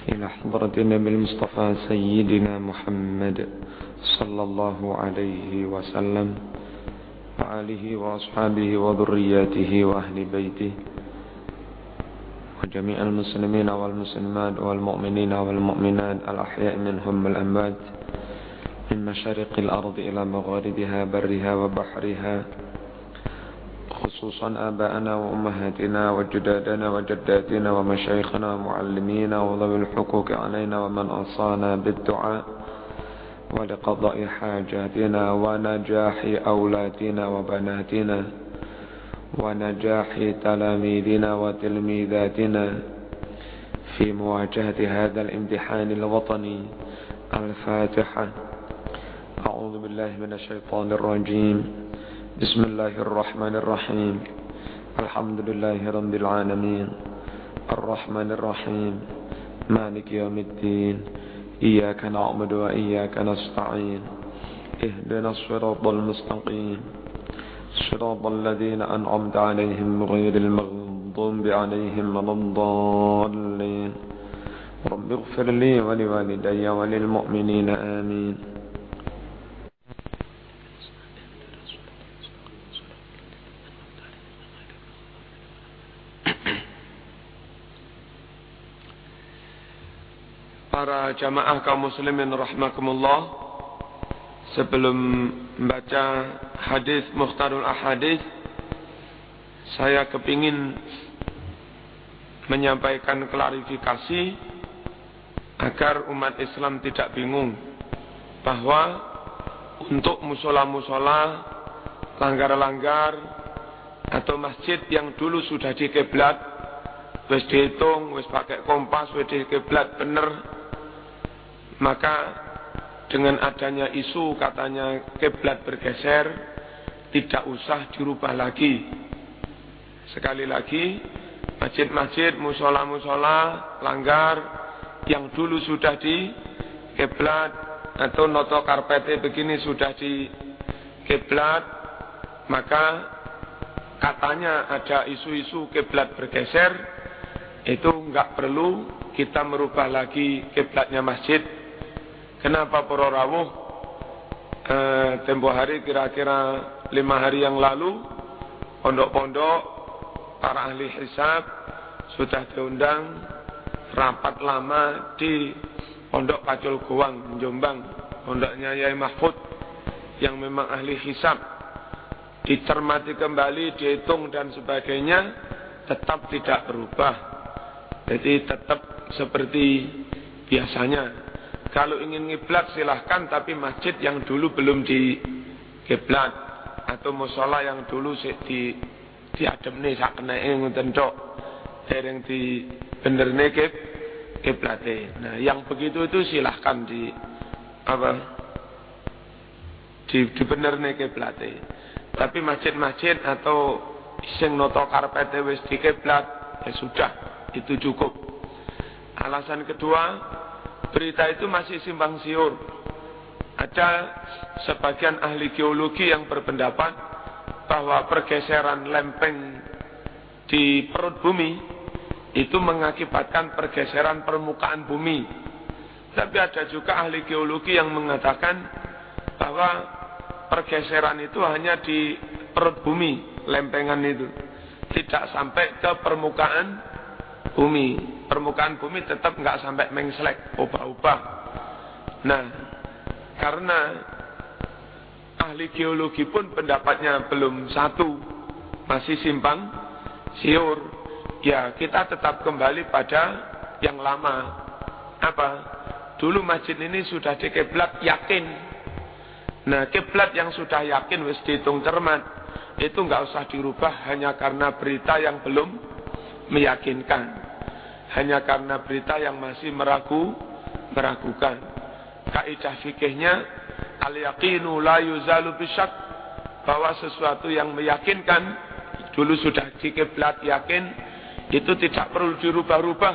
إلى حضرة النبي المصطفى سيدنا محمد صلى الله عليه وسلم وآله وأصحابه وذرياته وأهل بيته وجميع المسلمين والمسلمات والمؤمنين والمؤمنات الأحياء منهم والأموات من مشارق الأرض إلى مغاربها برها وبحرها، خصوصا آباءنا وأمهاتنا وجدادنا وجداتنا ومشايخنا ومعلمينا وذوي الحقوق علينا ومن أوصانا بالدعاء ولقضاء حاجاتنا ونجاح أولادنا وبناتنا ونجاح تلاميذنا وتلميذاتنا في مواجهة هذا الامتحان الوطني. الفاتحة. أعوذ بالله من الشيطان الرجيم. بسم الله الرحمن الرحيم. الحمد لله رب العالمين الرحمن الرحيم مالك يوم الدين إياك نعبد وإياك نستعين اهدنا الصراط المستقيم صراط الذين أنعمت عليهم غير المغضوب عليهم ولا الضالين. رب اغفر لي ولوالدي وللمؤمنين آمين. Para jamaah kaum muslimin rahimakumullah, sebelum membaca hadis Mukhtarul Ahadits, saya kepingin menyampaikan klarifikasi agar umat Islam tidak bingung bahwa untuk musola-musola, langgar-langgar atau masjid yang dulu sudah dikiblat, wis dihitung, wis pakai kompas, wis dikiblat bener, maka dengan adanya isu katanya kiblat bergeser, tidak usah dirubah lagi. Sekali lagi, masjid-masjid, musola-musola, langgar yang dulu sudah di kiblat atau noto karpete begini sudah di kiblat, maka katanya ada isu-isu kiblat bergeser, itu enggak perlu kita merubah lagi kiblatnya masjid. Kenapa para rawuh tempo hari kira-kira 5 hari yang lalu pondok-pondok para ahli hisab sudah diundang rapat lama di Pondok Pacul Goang Jombang, pondoknya Yai Mahfud yang memang ahli hisab, dicermati kembali, dihitung dan sebagainya, tetap tidak berubah. Jadi tetap seperti biasanya. Kalau ingin ngiblat silahkan, tapi masjid yang dulu belum di kiblat atau musola yang dulu di ademne sak keneke ngoten tok, dereng di benerne kiblate. Nah, yang begitu itu silahkan di benerne kiblate. Tapi masjid-masjid atau sing noto karpete wis di kiblat, ya sudah, itu cukup. Alasan kedua, berita itu masih simpang siur. Ada sebagian ahli geologi yang berpendapat bahwa pergeseran lempeng di perut bumi itu mengakibatkan pergeseran permukaan bumi. Tapi ada juga ahli geologi yang mengatakan bahwa pergeseran itu hanya di perut bumi, lempengan itu, tidak sampai ke permukaan bumi. Permukaan bumi tetap nggak sampai mengslek, ubah-ubah. Nah, karena ahli geologi pun pendapatnya belum satu, masih simpang siur, ya kita tetap kembali pada yang lama. Apa? Dulu masjid ini sudah dikiblat yakin. Nah, kiblat yang sudah yakin wis dihitung cermat, itu nggak usah dirubah hanya karena berita yang belum meyakinkan. Hanya karena berita yang masih meragukan. Kaidah fikihnya al-yaqinu la yuzalu bisyak, bahwa sesuatu yang meyakinkan dulu sudah dikiblat yakin, itu tidak perlu dirubah-rubah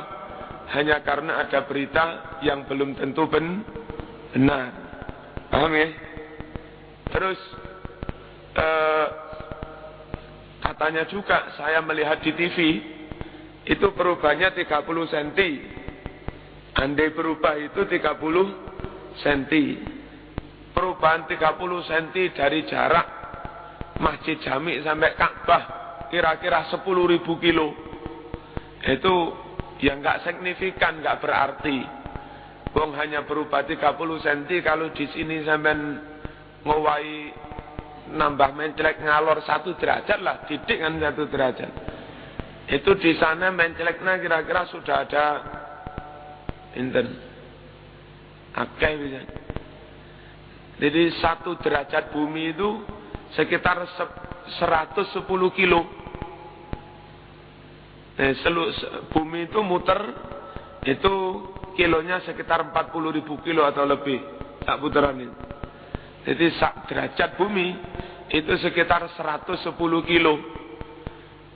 hanya karena ada berita yang belum tentu benar. Paham ya? Terus katanya juga saya melihat di TV itu perubahannya 30 cm. Andai berubah itu 30 cm. Perubahan 30 cm dari jarak Masjid Jami sampai Ka'bah kira-kira 10.000 kilo. Itu yang nggak signifikan, nggak berarti. Wong hanya berubah 30 cm, kalau di sini sampai ngowahi nambah mencelek ngalor 1 derajat lah, didik kan 1 derajat. Itu di sana menceleknya kira-kira sudah ada akeh bisa. Jadi 1 derajat bumi itu sekitar 110 kilo. Bumi itu muter, itu kilonya sekitar 40.000 kilo atau lebih. Tak putaran itu. Jadi 1 derajat bumi itu sekitar 110 kilo.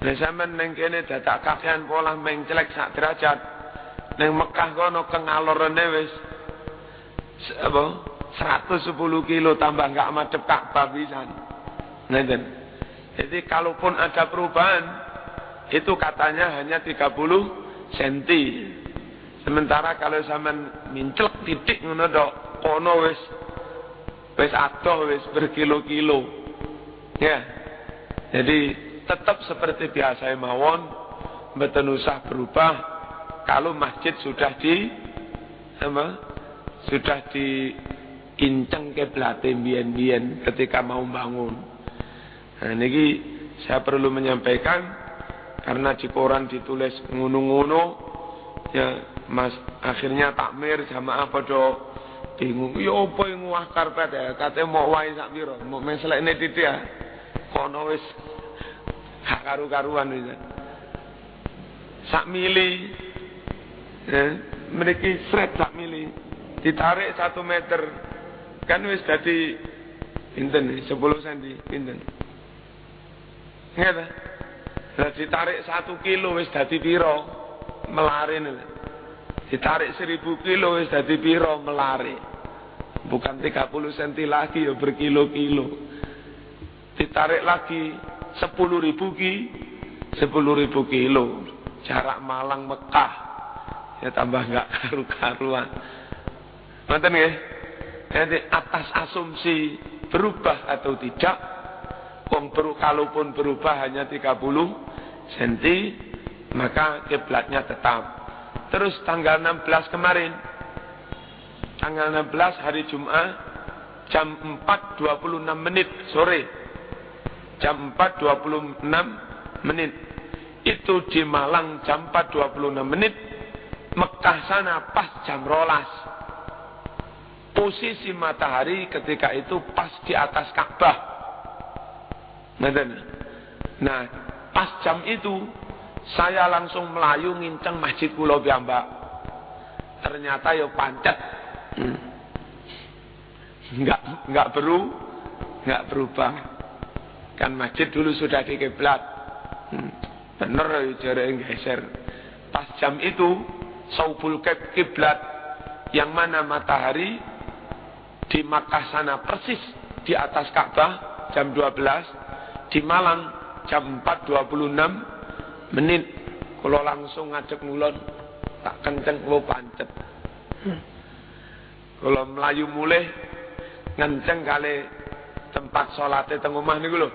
Nah sampean neng kene dadak kakean pola mencelek 1 derajat. Neng Mekah kono kengalorane wis 110 kilo tambah enggak madhep Ka'bah pisan. Ngeten. Jadi kalaupun ada perubahan itu katanya hanya 30 cm. Sementara kalau sampean mincelek titik ngono tok, kono wis adoh wis berkilo-kilo. Ya. Jadi tetap seperti biasa mawon, mboten usah berubah kalau masjid sudah diinceng kiblate mbiyen-mbiyen ketika mau bangun. Nah niki saya perlu menyampaikan karena di koran ditulis ngono-ngono ya Mas, akhirnya takmir jamaah padha bingung. Ya apa yang ngwah karpet ya? Kate mau wae sak pira? Mau meslekne titik ya. Kono wis gak karu-karuan wis. Sak mili. Mriki sret sak mili. Ditarik 1 meter. Kan wis dadi pinten 10 cm pinten. Ngene. Lah ditarik 1 kilo wis dadi pira? Melare niku. Ditarik 1000 kilo wis dadi pira? Melare. Bukan 30 cm lagi ya berkilo-kilo. Ditarik lagi 10.000 kilo. Jarak Malang Mekah. Ya tambah enggak karu-karuan. Ngoten nggih. Jadi atas asumsi berubah atau tidak, kalaupun berubah hanya 30 cm, maka kiblatnya tetap. Terus tanggal 16 kemarin, tanggal 16 hari Jumat, jam 4.26 sore, jam 4.26 itu di Malang jam 4.26, Mekah sana pas jam 12. Posisi matahari ketika itu pas di atas Ka'bah. Nah, pas jam itu saya langsung melayu nginceng masjid kula piyambak. Ternyata ya pancet. Enggak berubah. Kan masjid dulu sudah di kiblat. Bener jareke geser. Pas jam itu saubul kiblat yang mana matahari di Makkah sana persis di atas Ka'bah jam 12, di Malang jam 4.26. Kula langsung ngadeg ngulon, tak kenceng kula pancet. Kula mlayu mulih ngenceng kali tempat salate teng omah niku lho.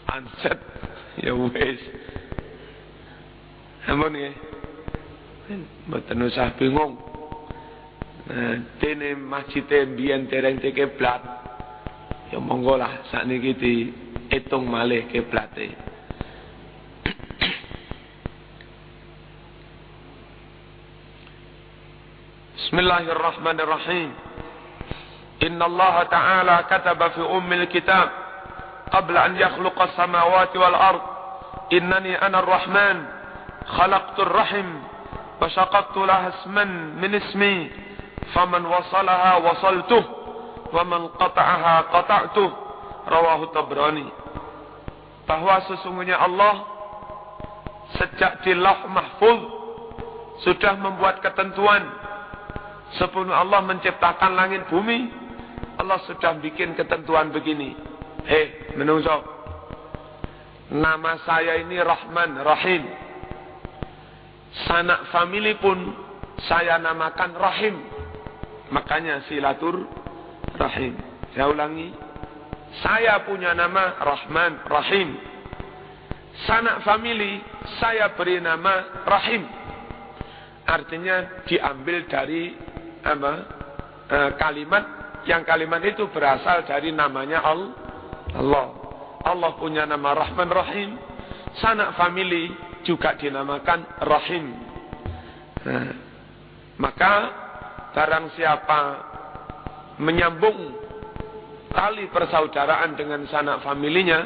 Pancet ya wis. Ampun nggih. Mboten usah bingung. Nah, dene masjid mbiyen dereng kiblat. Ya monggo lah sakniki diitung malih kiblate. Bismillahirrahmanirrahim. Inna Allah Ta'ala kataba fi ummil kitab qabla an yakhluqa as-samawati wal ard innani ana ar-rahman khalaqtu ar-rahim wa shaqaqtu laha isman min ismi faman wasalaha wasaltuh wa man qata'aha qata'tuh. Rawahu Tabrani. Bahwa sesungguhnya Allah sejak di Lauh Mahfuz sudah membuat ketentuan. Sebelum Allah menciptakan langit bumi, Allah sudah bikin ketentuan begini. Menungso, nama saya ini Rahman Rahim. Sanak famili pun saya namakan rahim. Makanya silatur rahim. Saya ulangi. Saya punya nama Rahman, Rahim. Sanak famili saya beri nama Rahim. Artinya diambil dari kalimat yang kalimat itu berasal dari namanya Allah. Allah punya nama Rahman, Rahim. Sanak famili juga dinamakan Rahim. Nah, maka barang siapa menyambung tali persaudaraan dengan sanak familinya,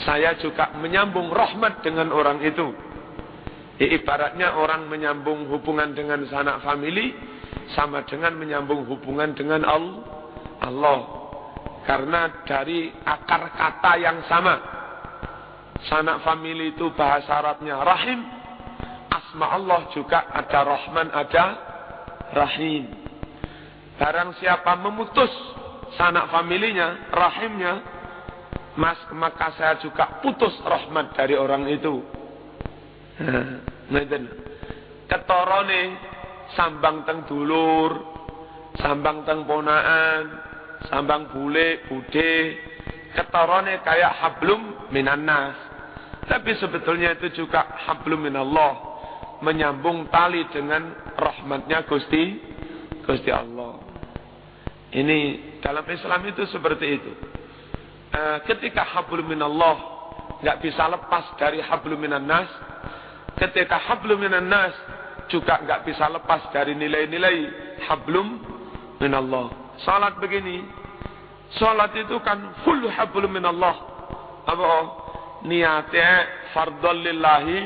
saya juga menyambung rahmat dengan orang itu. Ibaratnya orang menyambung hubungan dengan sanak famili sama dengan menyambung hubungan dengan Allah. Karena dari akar kata yang sama. Sanak famili itu bahasa Arabnya rahim. Asma Allah juga ada Rahman, ada Rahim. Barang siapa memutus sanak familinya, rahimnya, maka saya juga putus rahmat dari orang itu. Ketorone sambang teng dulur, sambang teng ponaan, sambang bule, bude, ketorone kayak hablum minan nas. Tapi sebetulnya itu juga hablum minallah, menyambung tali dengan rahmatnya Gusti Allah. Ini dalam Islam itu seperti itu. Ketika hablum minallah nggak bisa lepas dari hablum minan nas, ketika hablum minan nas juga nggak bisa lepas dari nilai-nilai hablum minallah. Salat begini, salat itu kan full hablum minallah. Apa? Niatnya fardhon lillahi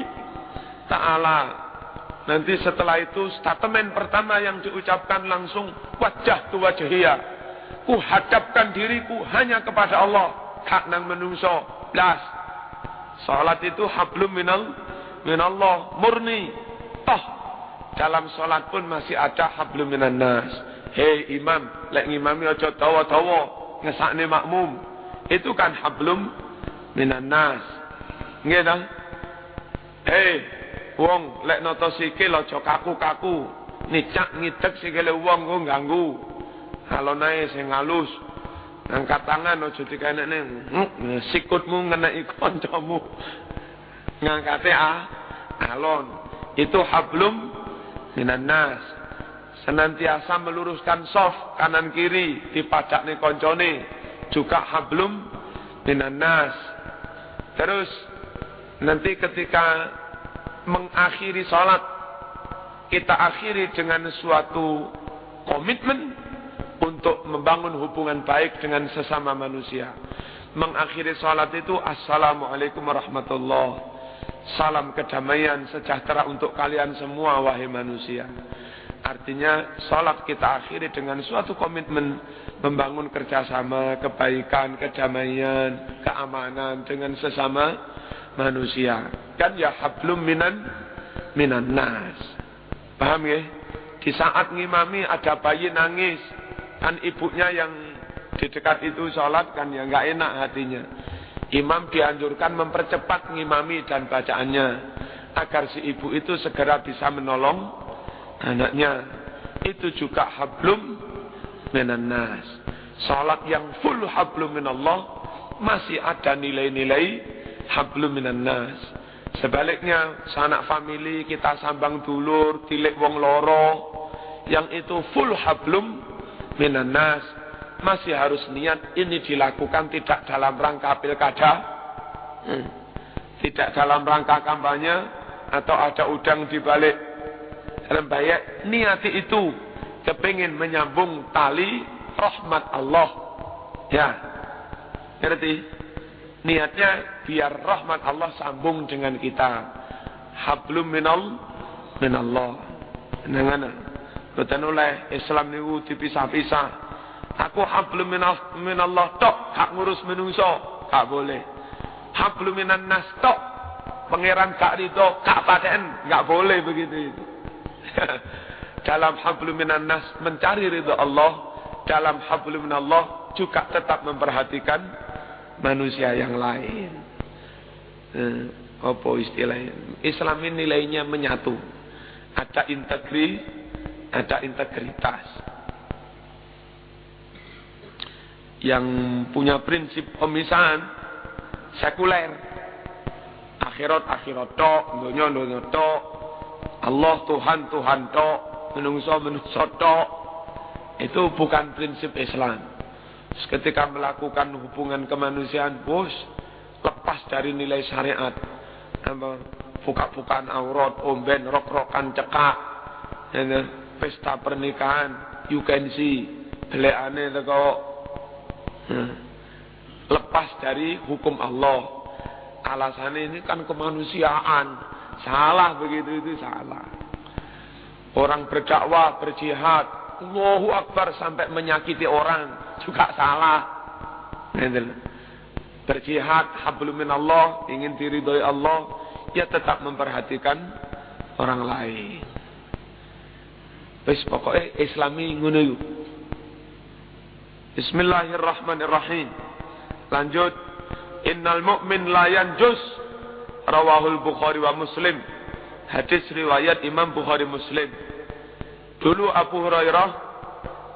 ta'ala. Nanti setelah itu statement pertama yang diucapkan langsung wajah tu wajhiyah. Ku hadapkan diriku hanya kepada Allah, hak nang menungso blas. Salat itu hablum minallah murni. Toh dalam salat pun masih ada hablum minan nas. Hei imam, lek ngimami aja dawa-dawa ngesakne makmum. Itu kan hablum minan nas. Nggih ta? Hei wong lek nata sikil aja kaku-kaku. Nicak ngidek sikile wong kok ganggu. Alonae sing halus. Angkat tangan aja dikenekne. Sikutmu ngeneki kancamu. Ngangkate alon. Itu hablum minan nas. Senantiasa meluruskan soft kanan kiri dipadakne kancane. Juga hablum minan nas. Terus nanti ketika mengakhiri salat, kita akhiri dengan suatu komitmen untuk membangun hubungan baik dengan sesama manusia. Mengakhiri salat itu assalamualaikum warahmatullahi, salam kedamaian sejahtera untuk kalian semua wahai manusia. Artinya salat kita akhiri dengan suatu komitmen membangun kerjasama, kebaikan, kedamaian, keamanan dengan sesama manusia. Kan ya hablum minan nas. Paham ya? Di saat ngimami ada bayi nangis, kan ibunya yang di dekat itu sholat kan ya nggak enak hatinya. Imam dianjurkan mempercepat ngimami dan bacaannya agar si ibu itu segera bisa menolong anaknya. Itu juga hablum minan nas. Sholat yang full hablum minallah masih ada nilai-nilai hablum minan nas. Sebaliknya sanak famili kita sambang dulur, tilik wong loro, yang itu full hablum minan nas, masih harus niat ini dilakukan tidak dalam rangka pilkada, tidak dalam rangka kampanye atau ada udang di balik rembaya. Niati itu kepingin menyambung tali rahmat Allah. Ya, ngerti? Niatnya biar rahmat Allah sambung dengan kita. Hablum minallah. Dengan boten oleh Islam niku dipisah-pisah. Aku hablum minallah tok, hak ngurus menungso, gak boleh. Hablum minan nas tok, pangeran gak rido, gak paten, gak boleh begitu itu. Dalam hablum minan nas mencari ridho Allah, dalam hablum minallah juga tetap memperhatikan manusia yang lain. Apa istilahnya? Islam ini nilainya menyatu. ada integritas. Yang punya prinsip pemisahan sekuler, akhirat tok, dunya tok, Allah Tuhan tok, menungso tok. Itu bukan prinsip Islam. Ketika melakukan hubungan kemanusiaan, bos, lepas dari nilai syariat, buka-bukaan aurat, omben, rok-rokan cekak, pesta pernikahan, you can see, belekane teko lepas dari hukum Allah. Alasannya ini kan kemanusiaan, salah begitu, itu salah. Orang berdakwah, berjihad, Allahu Akbar sampai menyakiti orang juga salah. Berjihad, hablum minallah, ingin diridhoi Allah, ya tetap memperhatikan orang lain. Wis pokoknya Islami ngono yuk. Bismillahirrahmanirrahim. Lanjut. Innal mu'min la yanjus. Rawahul Bukhari wa Muslim. Hadis riwayat Imam Bukhari Muslim. Dulu Abu Hurairah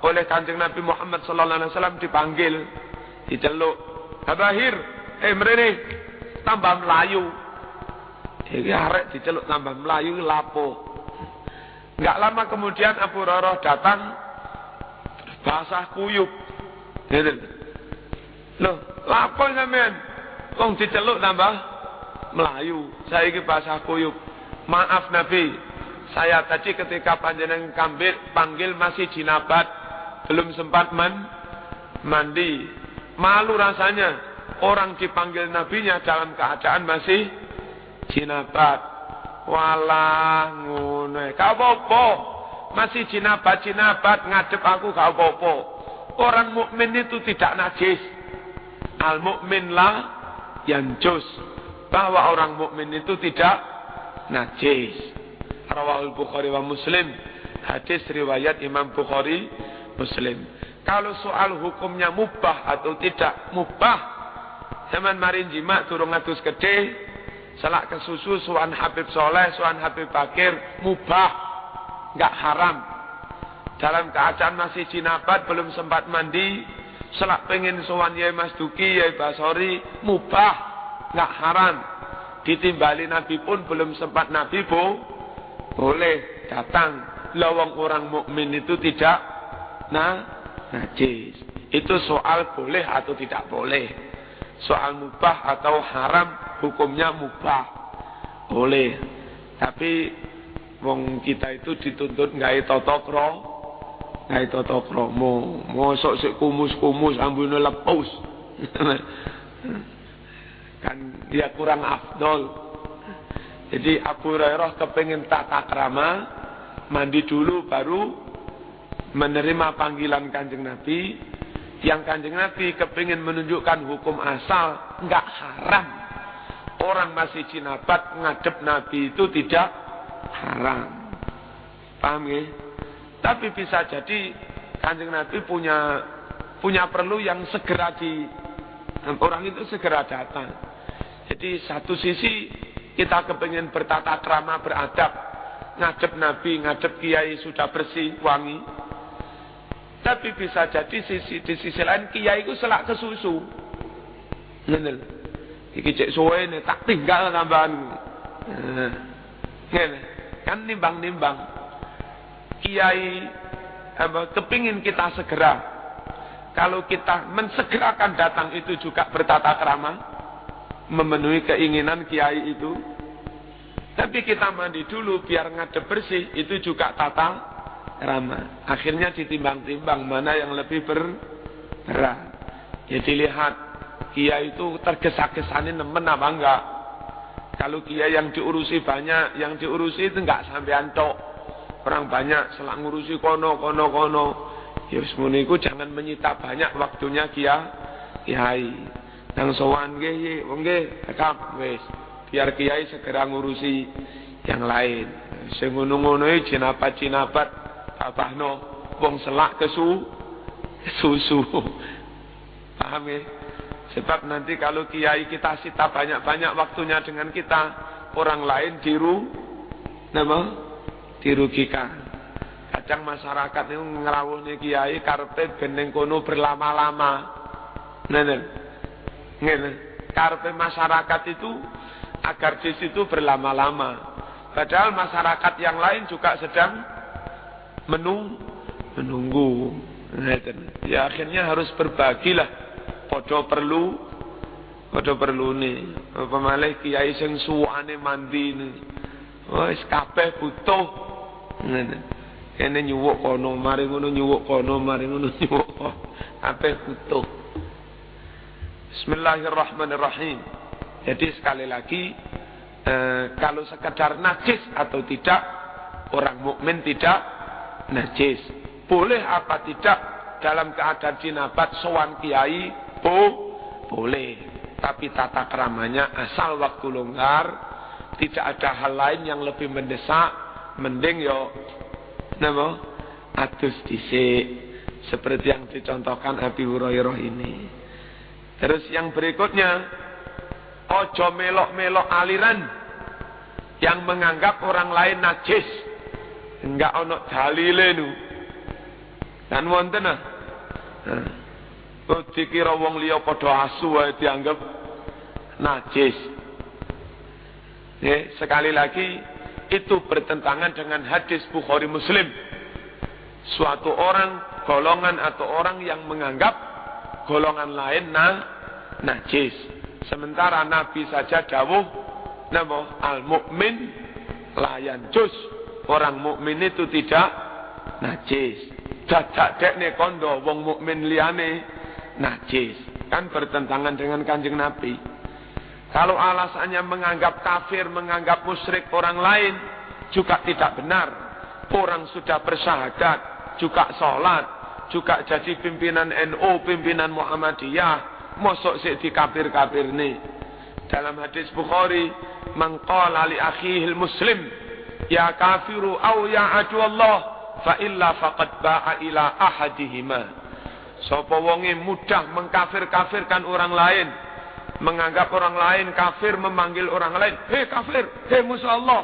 oleh Kanjeng Nabi Muhammad sallallahu alaihi wasallam dipanggil, diceluk, "Abahir, mrene tambah melayu." Iki arek diceluk tambah melayu lapo. Enggak lama kemudian Abu Hurairah datang basah kuyup. Loh, lapo sampean? Wong diceluk tambah melayu. Saiki basah kuyup. Maaf Nabi, saya tadi ketika panjenengan panggil masih jinabat, belum sempat mandi. Malu rasanya orang dipanggil nabinya dalam keadaan masih jinabat. Walah ngono. Gak apa-apa. Masih jinabat ngadep aku gak apa-apa. Orang mukmin itu tidak najis. Al mukmin la yanjus. Bahwa orang mukmin itu tidak najis. Rawahul Bukhari wa Muslim. Hadis riwayat Imam Bukhari Muslim. Kalau soal hukumnya mubah atau tidak mubah, zaman marin jima turun ngatus gede, selak kesusu, suan Habib Soleh, suan Habib Bakir, mubah, nggak haram. Dalam keadaan masih jinabat, belum sempat mandi, selak pengen suan Yai Mas Duki, Yai Basori, mubah, nggak haram. Ditimbali Nabi pun belum sempat Nabi boleh datang. Lawang orang mukmin itu tidak najis. Itu soal boleh atau tidak boleh. Soal mubah atau haram, hukumnya mubah. Boleh. Tapi wong kita itu dituntut nggak toto kromo. Mosok sik kumus-kumus ambune lepus. Kan dia kurang afdol. Jadi Abu Hurairah kepengin tata krama, mandi dulu baru menerima panggilan Kanjeng Nabi. Yang Kanjeng Nabi kepingin menunjukkan hukum asal, enggak haram. Orang masih jinabat ngadep Nabi itu tidak haram. Paham ya? Tapi bisa jadi Kanjeng Nabi punya perlu yang segera orang itu segera datang. Jadi satu sisi kita kepingin bertata krama, beradab, ngadep Nabi, ngadep Kiai sudah bersih, wangi. Tapi bisa jadi di sisi lain Kiai itu selak kesusu. Ngene. Iki cek suwe ne tak tinggal tambahan. Ngene. Kan nimbang-nimbang. Kiai kepingin kita segera. Kalau kita mensegerakan datang itu juga bertata krama, memenuhi keinginan Kiai itu. Tapi kita mandi dulu biar ngadep bersih, itu juga tata krama. Akhirnya ditimbang-timbang mana yang lebih berat. Ya dilihat Kiai itu tergesa-gesane nemen apa enggak. Kalau Kiai yang diurusi banyak, yang diurusi itu enggak sampean tok. Orang banyak selak ngurusi kono. Ya wis ngono iku jangan menyita banyak waktunya Kiai. Nang sowan nggih, nggih, rekam wis. Biar Kiai segera ngurusi yang lain. Sing ngono-ngono iki jinabat abahno wong selak susu. Paham ya? Sebab nanti kalau Kiai kita sita banyak-banyak waktunya dengan kita, orang lain dirugikan. Kadang masyarakat itu ngrawuhne kiai karepe ben ning kono berlama-lama. Ngene. Karepe masyarakat itu agar di situ berlama-lama. Padahal masyarakat yang lain juga sedang menunggu. Ya akhirnya harus berbagilah. Podo perlu nih. Apa malih kiai sing suwane mandi nih. Wis kabeh butuh. Kene nyuwuk kono, mari ngono nyuwuk kono, mari ngono nyuwuk kono. Kabeh butuh. Bismillahirrahmanirrahim. Jadi sekali lagi kalau sekedar najis atau tidak, orang mukmin tidak najis. Boleh apa tidak dalam keadaan jinabat sowan kiai? Boleh. Tapi tata keramanya asal waktu longgar, tidak ada hal lain yang lebih mendesak, mending yo adus dhisik seperti yang dicontohkan Abi Hurairah ini. Terus yang berikutnya, ojo melok-melok aliran yang menganggap orang lain najis. Enggak ono dalile nu. Kan wonten ah. Dikira wong liya padha asu wae dianggap najis. Sekali lagi itu bertentangan dengan hadis Bukhari Muslim. Suatu orang, golongan atau orang yang menganggap golongan lain najis. Sementara Nabi saja dawuh, al-mu'min la yanjus. Orang mukmin itu tidak najis. Dadak dekne kondo wong mukmin liyane najis. Kan bertentangan dengan Kanjeng Nabi. Kalau alasannya menganggap kafir, menganggap musyrik orang lain, juga tidak benar. Orang sudah bersyahadat, juga sholat, juga jadi pimpinan NU, pimpinan Muhammadiyah, mosok sik dikafir-kafir nih. Dalam hadis Bukhari, man qala li akhihil muslim, ya kafiru au ya adu Allah, fa illa faqad ba'a ila ahadihima. Sapa wonge mudah mengkafir-kafirkan orang lain, menganggap orang lain kafir, memanggil orang lain, hei kafir, hei musuh Allah.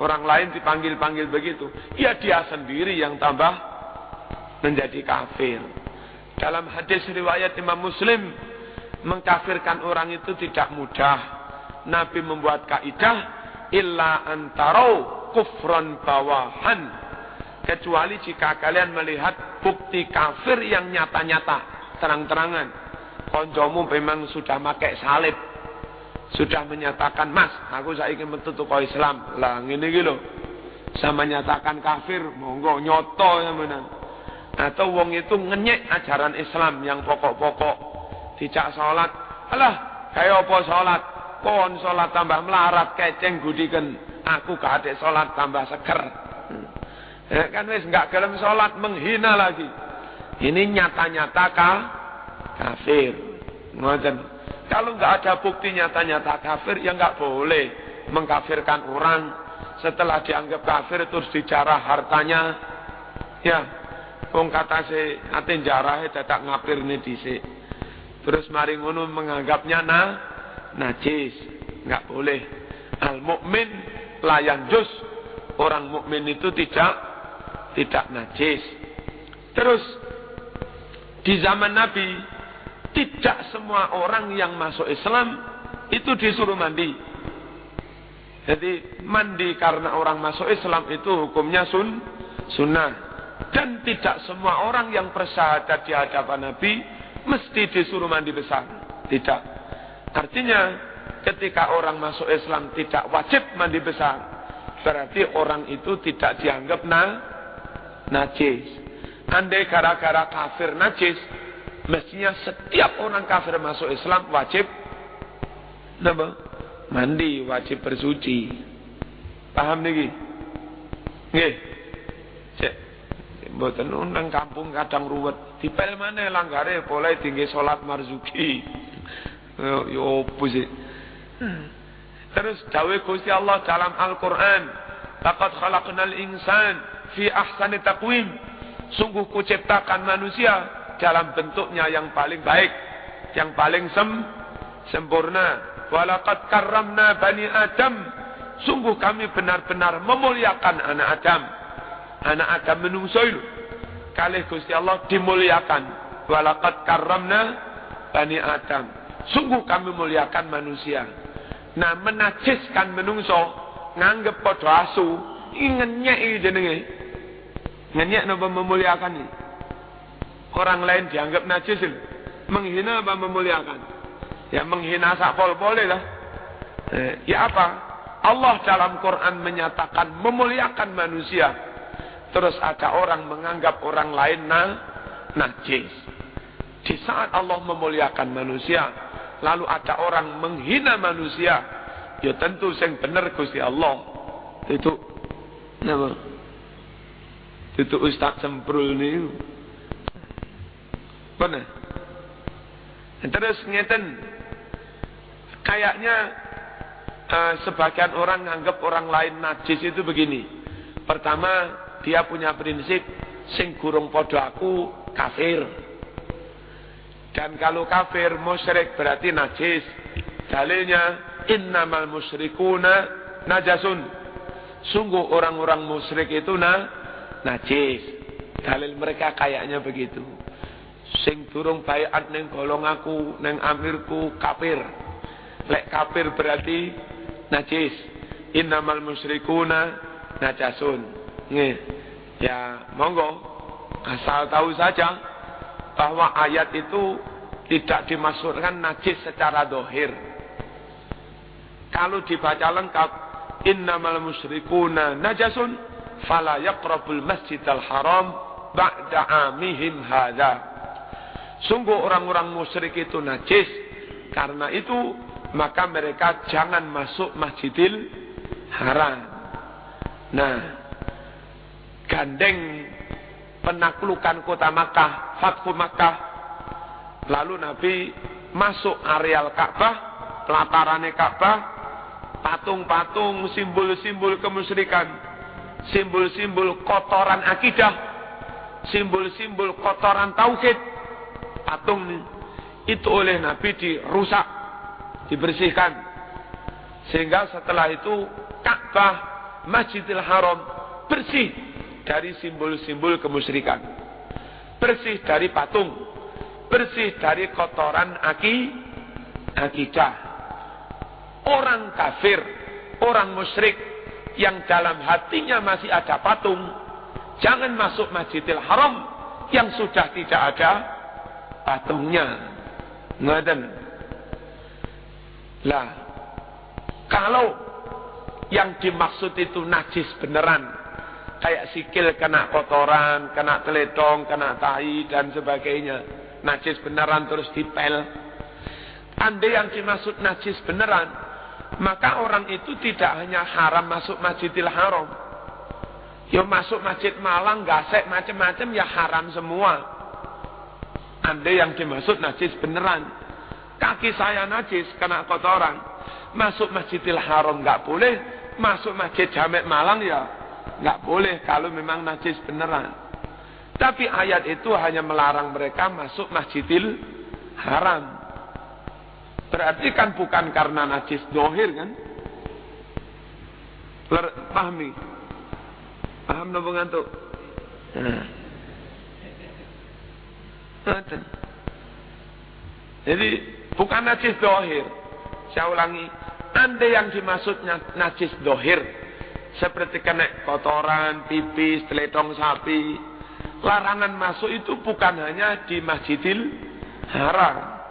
Orang lain dipanggil-panggil begitu. Ya dia sendiri yang tambah menjadi kafir. Dalam hadis riwayat Imam Muslim, mengkafirkan orang itu tidak mudah. Nabi membuat kaidah, illa antarau kufran bawahan. Kecuali jika kalian melihat bukti kafir yang nyata-nyata, terang-terangan. Koncomu memang sudah pakai salib, sudah menyatakan, mas, aku saiki metu teko Islam. Lah ngene iki lho. Sama menyatakan kafir, monggo nyoto sampean. Atau wong itu ngenyek ajaran Islam yang pokok-pokok. Dijak salat, alah, kaya apa salat? Kon salat tambah melarat keceng gudiken. Aku gak ada salat tambah seger. Kan wis enggak gelem salat, menghina lagi. Ini nyata-nyata kafir. Ngoten. Kalau enggak ada bukti nyata-nyata kafir, ya enggak boleh mengkafirkan orang. Setelah dianggap kafir terus dijarah hartanya. Ya, wong kata se ate jarahe dadak ngapirne dhisik. Terus mari ngono menganggapnya najis. Enggak boleh. Al mukmin la yanjus. Orang mukmin itu tidak najis. Terus di zaman Nabi, tidak semua orang yang masuk Islam itu disuruh mandi. Jadi mandi karena orang masuk Islam itu hukumnya sunnah. Dan tidak semua orang yang bersyahadat di hadapan Nabi mesti disuruh mandi besar. Tidak. Artinya ketika orang masuk Islam tidak wajib mandi besar, berarti orang itu tidak dianggap najis. Andai gara-gara kafir najis, mestinya setiap orang kafir masuk Islam wajib mandi, wajib bersuci. Paham niki? Nggih. Cek mboten nang kampung kadang ruwet. Dipel maneh langgare boleh tinggi salat marzuki. Yo opo sih? Terus dawuh Gusti Allah dalam Al-Qur'an, laqad khalaqnal insan fi ahsani taqwim. Sungguh kuciptakan manusia dalam bentuknya yang paling baik, yang paling sempurna. Walaqad karramna bani Adam. sungguh kami benar-benar memuliakan anak Adam. Anak Adam menungso itu kalih Gusti Allah dimuliakan. Walaqad karramna bani Adam. Sungguh kami muliakan manusia. Nah, menajiskan menungso nganggep padha asu, ngenyek iki jenenge. Ngenyek napa memuliakan iki? Orang lain dianggap najis itu. Menghina apa memuliakan? Ya menghina sak pol-pole lah. Ya apa? Allah dalam Quran menyatakan memuliakan manusia. Terus ada orang menganggap orang lain najis. Di saat Allah memuliakan manusia, lalu ada orang menghina manusia, ya tentu sing bener Gusti Allah. Itu napa? Itu Ustaz Semprul niku. Benar. Terus ngeten, kayaknya sebagian orang nganggap orang lain najis itu begini. Pertama, dia punya prinsip sing gurung padha aku kafir. Dan kalau kafir musyrik berarti najis. Dalilnya innamal musyrikuna najasun. Sungguh orang-orang musyrik itu najis. Dalil mereka kayaknya begitu. Sing durung baiat ning golong aku, ning amirku kafir. Lek kafir berarti najis. Innamal musyrikuna najasun. Nggih. Ya, monggo asal tahu saja bahwa ayat itu tidak dimaksudkan najis secara dohir. Kalau dibaca lengkap, innamal musyrikuna najasun fala yaqrabul masjidal haram ba'da amihim hadza. Sungguh orang-orang musyrik itu najis. Karena itu maka mereka jangan masuk Masjidil Haram. Nah, gandeng penaklukan kota Makkah, Fathu Makkah. Lalu Nabi masuk areal Ka'bah, pelatarane Ka'bah, patung-patung, simbol-simbol kemusyrikan, simbol-simbol kotoran akidah, simbol-simbol kotoran tauhid. Patung itu oleh Nabi dirusak, dibersihkan. Sehingga setelah itu Ka'bah, Masjidil Haram bersih dari simbol-simbol kemusyrikan. Bersih dari patung, bersih dari kotoran akidah. Orang kafir, orang musyrik yang dalam hatinya masih ada patung, jangan masuk Masjidil Haram yang sudah tidak ada patungnya. Ngaten. Lah, kalau yang dimaksud itu najis beneran, kayak sikil kena kotoran, kena teledong, kena tai dan sebagainya, najis beneran terus dipel. Andai yang dimaksud najis beneran, maka orang itu tidak hanya haram masuk Masjidil Haram, ya masuk Masjid Malang, Gasek, macam-macam ya haram semua. Andai yang dimaksud najis beneran, kaki saya najis kena kotoran, masuk Masjidil Haram nggak boleh, masuk Masjid Jamek Malang ya nggak boleh kalau memang najis beneran. Tapi ayat itu hanya melarang mereka masuk Masjidil Haram. Berarti kan bukan karena najis dohir kan? Pahami? Paham napa ngantuk? Jadi bukan najis dohir. Saya ulangi, andai yang dimaksudnya najis dohir seperti kena kotoran, pipis, teledong sapi, larangan masuk itu bukan hanya di Masjidil Haram.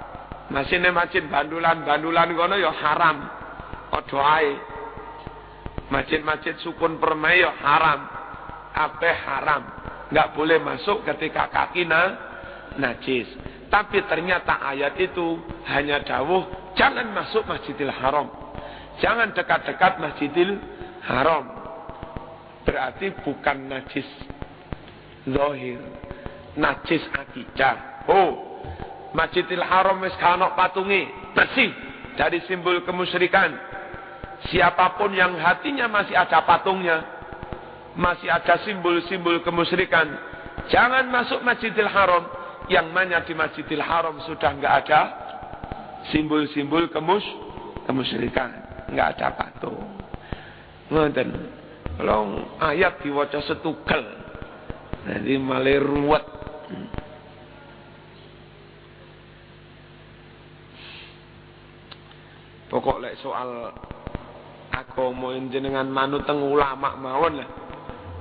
Masine masjid bandulan kono ya haram. Padha ae. Masjid-masjid sukun permai ya haram. Kabeh haram. Enggak boleh masuk ketika kaki najis. Tapi ternyata ayat itu hanya dawuh jangan masuk Masjidil Haram. Jangan dekat-dekat Masjidil Haram. Berarti bukan najis zahir, najis akidah. Oh, Masjidil Haram wis kana patunge, bersih dari simbol kemusyrikan. Siapapun yang hatinya masih ada patungnya, masih ada simbol-simbol kemusyrikan, jangan masuk Masjidil Haram. Yang mana di Masjidil Haram sudah enggak ada simbol-simbol kemusyrikan, enggak ada patung. Ngoten. Kalau ayat diwaca setunggal. Nanti malah ruwet. Pokok lek soal agama jenengan manut teng ulama mawon lah.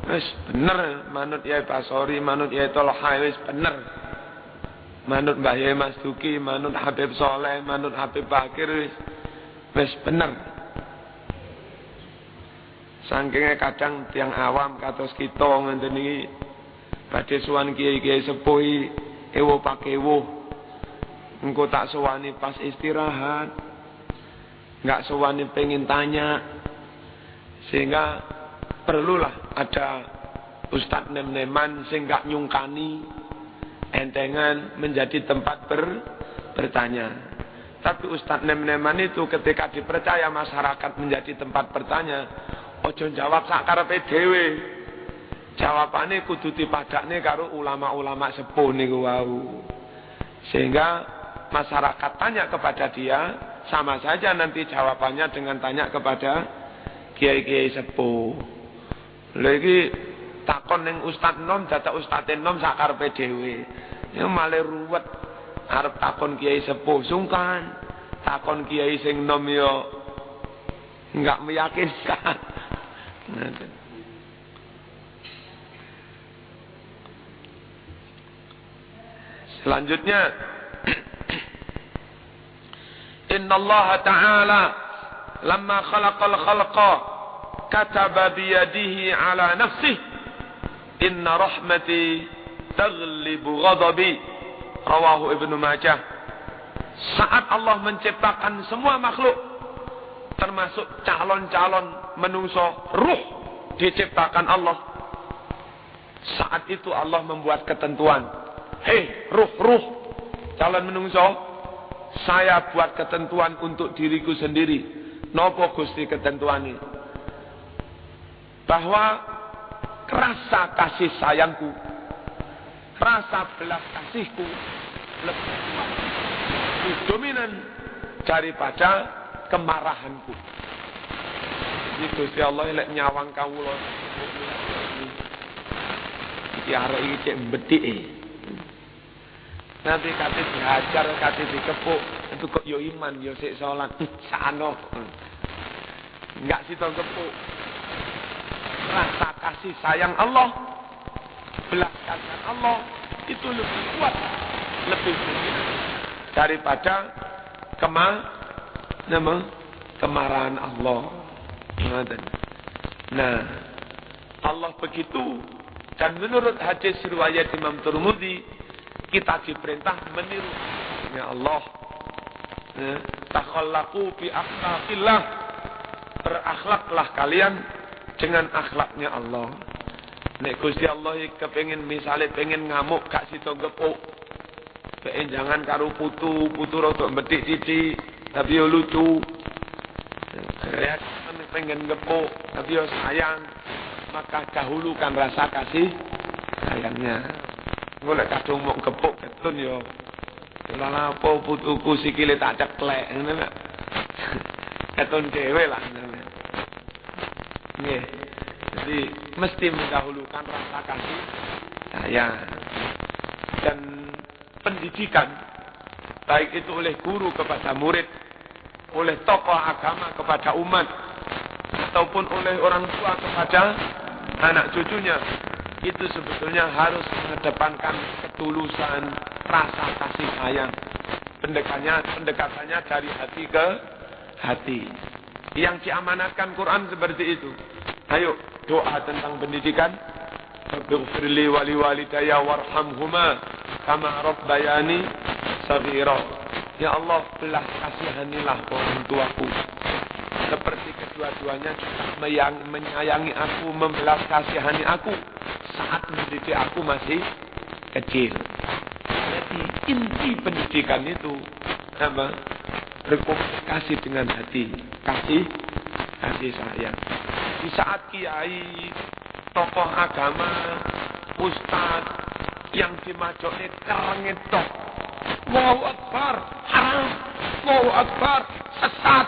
Wis bener manut Yai Basori, manut Yai Tolha wis bener. Manut Mbah Yai Mas Duki, manut Habib Soleh, manut Habib Bakir wis bener. Saking kadang tiang awam kados kita ngenten iki badhe sowan kiai-kiai sepuh ewo pakewo. Engko tak sowani pas istirahat. Enggak sowani pengen tanya, sehingga perlulah ada Ustadz nem-neman sing enggak nyungkani entengan menjadi tempat bertanya. Tapi Ustadz nem-neman itu ketika dipercaya masyarakat menjadi tempat bertanya, ojo jawab sakarepe dhewe. Jawabane kudu dipadakne karo ulama-ulama sepuh niku wau. Sehingga masyarakat tanya kepada dia, sama saja nanti jawabannya dengan tanya kepada kiai-kiai sepuh. Lagi takon ning ustad nom dadak ustad nom sakarepe dhewe. Ya malah ruwet. Arep takon kiai sepuh sungkan. Takon kiai sing nom yo enggak meyakinkan. Selanjutnya Inna Allah Ta'ala lamma khalaqal khalqa kataba biyadihi ala nafsih inna rahmati taghlibu ghadabi rawahu Ibnu Majah. Saat Allah menciptakan semua makhluk termasuk calon-calon menungso ruh diciptakan Allah. Saat itu Allah membuat ketentuan, hei ruh calon menungso, saya buat ketentuan untuk diriku sendiri. Napa Gusti ketentuan ini? Bahwa rasa kasih sayangku, rasa belas kasihku lebih kuat, lebih dominan daripada kemarahanku. Ini Gusti Allah lek nyawang kawula. Iki arek iki cek mbethik. Nanti kate dihajar, kate dikepuk, itu kok yo iman, yo sik salat, sano. Enggak sito kepuk. Rasa kasih sayang Allah, belas kasihan Allah itu lebih kuat, lebih tinggi daripada kemarahan Allah. Nah, Allah begitu, dan menurut hadis riwayat Imam Tirmidzi, kita diperintah meniru ya Allah. Takhallaqu bi akhlaqillah, berakhlaklah kalian dengan akhlaknya Allah. Nek Gusti Allah kepengin misale pengen ngamuk gak sida gepuk. Pengen jangan karo putu rada mbethik titik tapi yo lucu. Ya pengen gepuk tapi yo sayang, maka dahulukan rasa kasih sayangnya. Golek kadung mok gepuk ketun yo. Lha apa putuku sikile tak ceklek ngene lho. Ketun dhewe lah ngene. Nggih. Jadi mesti mendahulukan rasa kasih sayang. Dan pendidikan baik itu oleh guru kepada murid, oleh tokoh agama kepada umat, ataupun oleh orang tua kepada anak cucunya, itu sebetulnya harus mengedepankan ketulusan, rasa kasih sayang. Pendekatannya dari hati ke hati. Yang diamanatkan Quran seperti itu. Ayo doa tentang pendidikan. Rabbighfirli wa liwalidayya warhamhuma kama rabbayani shaghira. Ya Allah, belas kasihanilah orang tuaku seperti kedua-duanya menyayangi aku, membelas kasihani aku saat mendidik aku masih kecil. Jadi inti pendidikan itu apa? Berkomunikasi dengan hati, kasih sayang. Di saat kiai, tokoh agama, ustaz yang dimajokne kerengit tok, Allahu Akbar, haram, Allahu Akbar, sesat.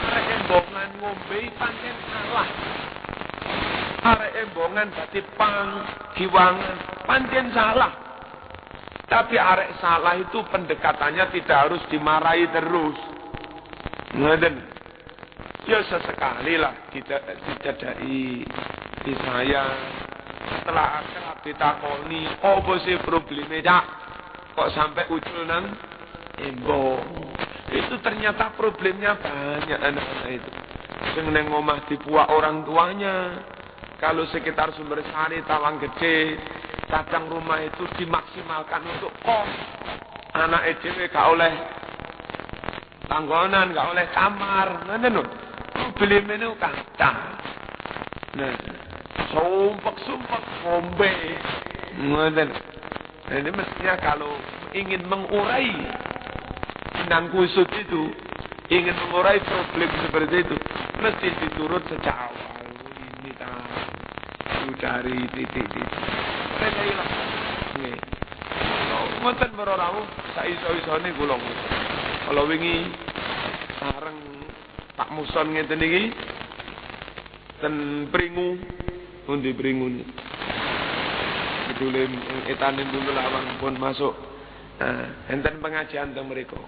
Mereka embongan ngombe pancen salah. Arek embongan dadi pang giwangan pancen salah. Tapi arek salah itu pendekatannya tidak harus dimarahi terus. Ngoten. Ya sesekali lah dicedhaki di saya. Setelah akrab ditakoni, "Apa sih probleme, Cak? Kok sampai ucul nang embong?" Itu ternyata problemnya banyak anak-anak itu. Sing nang omah dipuak orang tuanya. Kalau sekitar Sumber Sari, Tawang Gede, kadang rumah itu dimaksimalkan untuk kos. Anak dhewe gak oleh panggonan, gak oleh kamar. Ngoten lho. Probleme niku kathah. Nah, sumpek-sumpek ngombe. Ngoten. Ini mestinya kalau ingin mengurai nang kusut itu, ingin mengurai problem seperti itu, mesti diturut sejak awal. Ini dari titik-titik. Mereka hilang. Nggih. Ngoten para rawuh, saiso-isone kula ngoten. Kalau wingi sareng Pak Muson ngeten iki ten Pringu, pundi Pringu niki. Bedule etane dulu lawang pun masuk. Nah, enten pengajian teng mriku.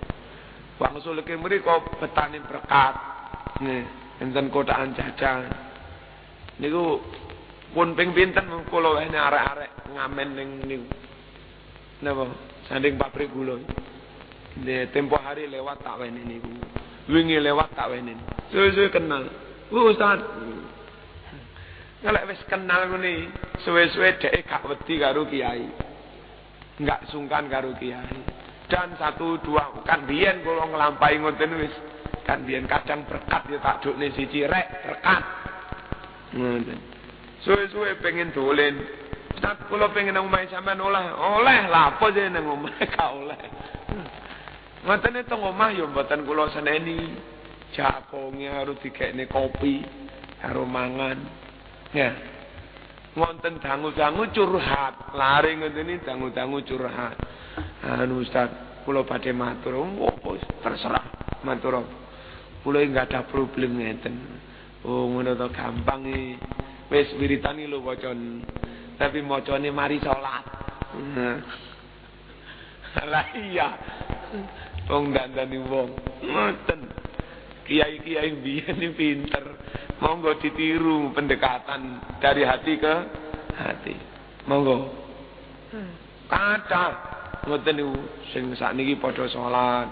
Wangsul ke mriku betane berkat. Nggih, enten kotakan jajan. Niku pun ping pinten kula wene arek-arek ngamen ning niku. Napa? Sanding pabrik gula. Tempo hari lewat tak wene niku. Wingi lewat tak wene. Suwe-suwe kenal. Ustaz. Nek wis kenal ngene, suwe-suwe dhek gak wedi karo kiai. Enggak sungkan karo kiai. Dan 1-2 kan biyen kula nglampahi ngoten wis. Kan biyen kadang berkat ya tak dukne siji rek berkat. Ngoten. Suwe-suwe pengen dolen. Ustaz kula pengen nang omahe sampean oleh lah apa sih nang omahe gak oleh. Ngoten teng omah ya mboten kula seneni. Jakonge harus dikekne kopi karo mangan. Ya. Wonten dangu-dangu curhat, lari ngoten iki dangu-dangu curhat. Anu Ustaz, kula badhe matur, opo terserah matur. Kula enggak ada problem ngeten. Oh ngono to gampang iki. Wis wiritani lho wacan. Tapi macane mari salat. Lah iya. Wong dandani wong. Ngoten. Kiai-kiai biyen iki pinter. Monggo ditiru pendekatan dari hati ke hati. Monggo. Kata ngoten niku sing sakniki padha salat,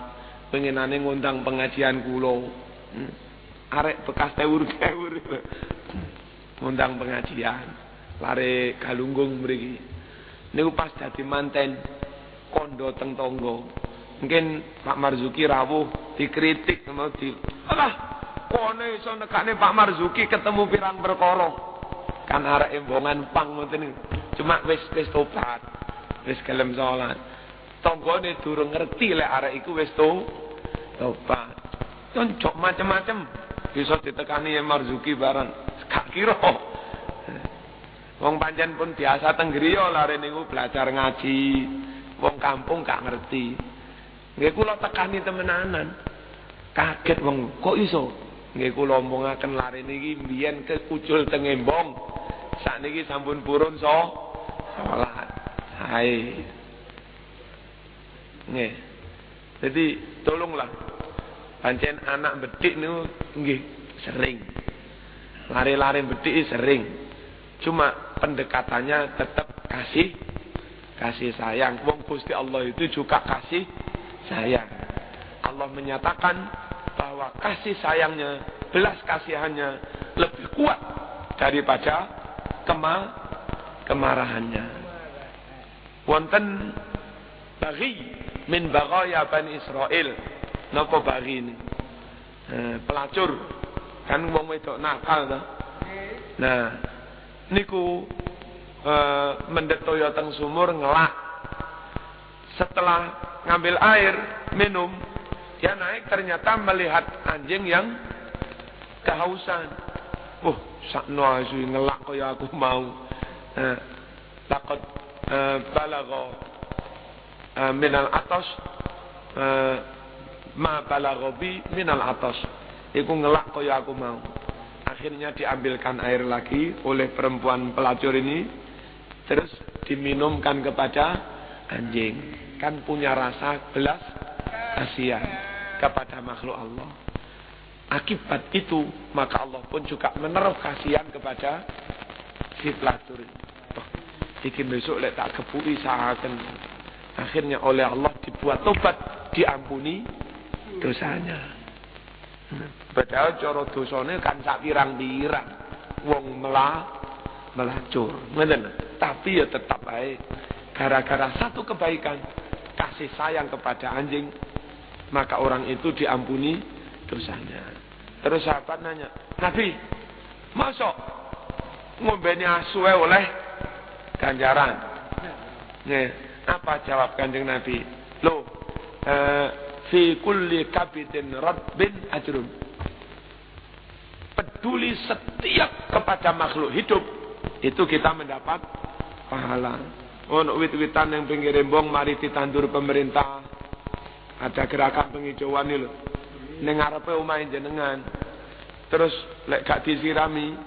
pengenane ngundang pengajian kula. Arek bekas tewur-tewur. Ngundang pengajian. Lare Galunggung mriki. Niku pas dadi manten kondo teng tangga. Mungkin Pak Marzuki rawuh dikritik mau di. Alah kono iso nekane Pak Marzuki ketemu pirang perkara. Kan arek embongan pang ngoten niku. Cuma wis tobat. Wis gelem salat. Tanggane durung ngerti lek arek iku wis tobat. Concok macem-macem bisa ditekani Marzuki barang. Gak kira. Wong pancen pun biasa teng griya lare niku belajar ngaji. Wong kampung gak ngerti. Nggih kula tekani temenanan. Kaget wong, kok iso? Nggih kula omongaken lare niki mbiyen keucul teng embong. Sakniki sampun purun salat. Hai. Nggih. Jadi tolonglah. Pancen anak bedik niku nggih sering. Lari-lari bedik sering. Cuma pendekatannya tetap kasih sayang. Wong Gusti Allah itu juga kasih sayang. Allah menyatakan bahwa kasih sayangnya, belas kasihannya lebih kuat daripada kemarahannya. Wonten bagi min baghaya Bani Israil. Napa bagi ini? Pelacur. Kan wong wedok nakal to. Nah, niku mendet toya teng sumur ngelak. Setelah ngambil air minum, dia naik ternyata melihat anjing yang kehausan. Sakno asu ngelak kaya aku mau. Takut balagha minal atas ma balagha bi minal atas. iku ngelak kaya aku mau. Akhirnya diambilkan air lagi oleh perempuan pelacur ini, terus diminumkan kepada anjing. Kan punya rasa belas kasihan kepada makhluk Allah. Akibat itu maka Allah pun juga menaruh kasihan kepada si pelacur. Iki besok lek tak kepuki sahaken. Akhirnya oleh Allah dibuat tobat, diampuni dosanya. Padahal cara dosane kan sak pirang-pirang. Wong melacur. Ngoten. Tapi ya tetap baik. Gara-gara satu kebaikan, kasih sayang kepada anjing, maka orang itu diampuni dosanya. Terus sahabat nanya, Nabi, masuk ngombeni asu oleh ganjaran? Nih, apa jawab Kanjeng Nabi? Loh, fi kulli kabitin rabbin ajrun. Peduli setiap kepada makhluk hidup, itu kita mendapat pahala. Ono wit-witan yang pinggir rembong mari ditandur pemerintah. Ada gerakan penghijauan ini lho. Ning ngarepe omahe jenengan. Terus lek gak disirami,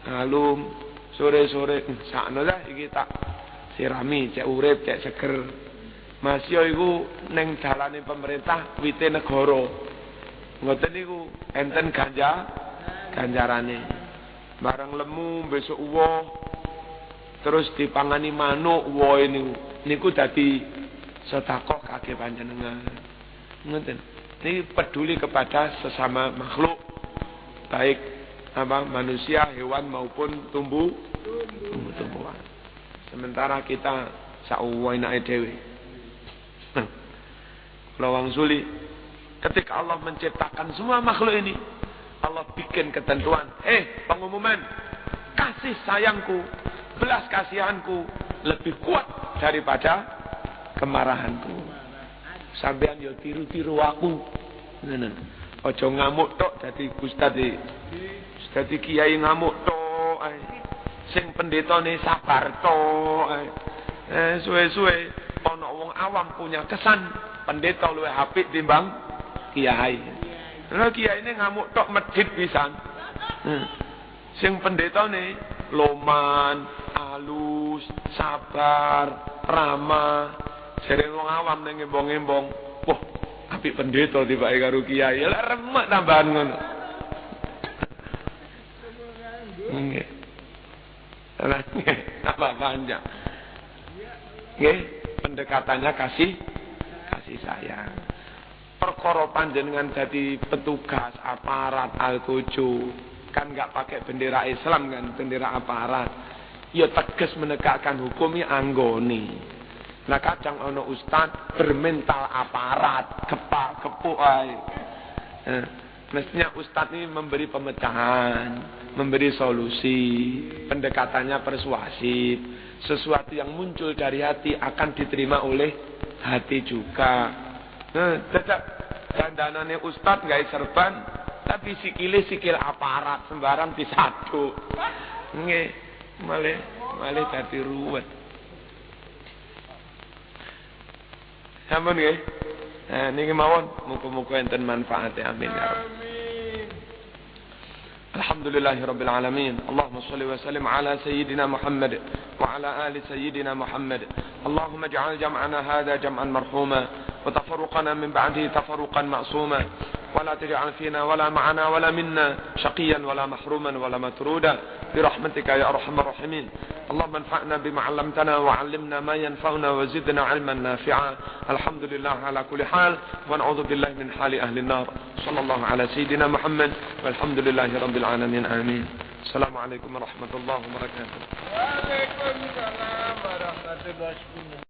halum sore-sore sakno lah iki tak sirami cek urip cek seger. Masya iku ning dalane pemerintah wite negara. Ngoten niku enten ganjarane. Bareng lemu besok uwoh terus dipangani manuk uwoh niku dadi sedekah kagem panjenengan. Ngoten. Ini peduli kepada sesama makhluk, baik manusia, hewan maupun tumbuh-tumbuhan. Sementara kita sauwenake dhewe. Lawang suli ketika Allah menciptakan semua makhluk ini, Allah bikin ketentuan, pengumuman, kasih sayangku, belas kasihanku lebih kuat daripada kemarahanku. Sampean yo tiru-tiru aku. Ngono. Aja ngamuk tok dadi ustadz. Dadi kiai ngamuk tok ae. Sing pendetane sabar tok ae. Suwe-suwe ana wong awam punya kesan pendeta luwih apik timbang kiai. Lha kiyaine ngamuk tok medhit pisan. Sing pendetane loman, alus, sabar, ramah. Sering wong awam ning embong-embong, wah, apik pendeta tibake karo kiai, lha remek tambahan ngono. Nggih. Lah nggih, apa panjang. Nggih, pendekatannya kasih sayang. Perkara panjenengan dadi petugas aparat Al-Qojo, kan enggak pakai bendera Islam kan, bendera aparat. Ya tegas menegakkan hukum ya anggone. Nah kadang ono ustad bermental aparat, kepak-kepuk ae. Mestinya ustad ini memberi pemecahan, memberi solusi, pendekatannya persuasif. Sesuatu yang muncul dari hati akan diterima oleh hati juga. Tetap dandanane ustad gak serban, tapi sikil aparat sembarang disaduk. Nggih, malih dadi ruwet. Sampun nggih. Nah niki mawon muga-muga enten manfaate amin ya rabbal alamin. Alhamdulillahirabbil alamin. Allahumma shalli wa sallim ala sayyidina Muhammad wa ala ali sayyidina Muhammad. Allahumma ij'al jam'ana hadha jam'an marhuma wa tafarruqana min ba'dihi tafarruqan ma'suma wa la taj'al fina wala ma'ana wala minna shaqiyan wala mahruman wala matruda bi rahmatika ya arhamar rahimin. اللهم انفعنا بما علمتنا وعلمنا ما ينفعنا وزدنا علما نافعا. الحمد لله على كل حال ونعوذ بالله من حال أهل النار. صلى الله على سيدنا محمد والحمد لله رب العالمين آمين. السلام عليكم ورحمة الله وبركاته. وعليكم السلام ورحمة الله وبركاته.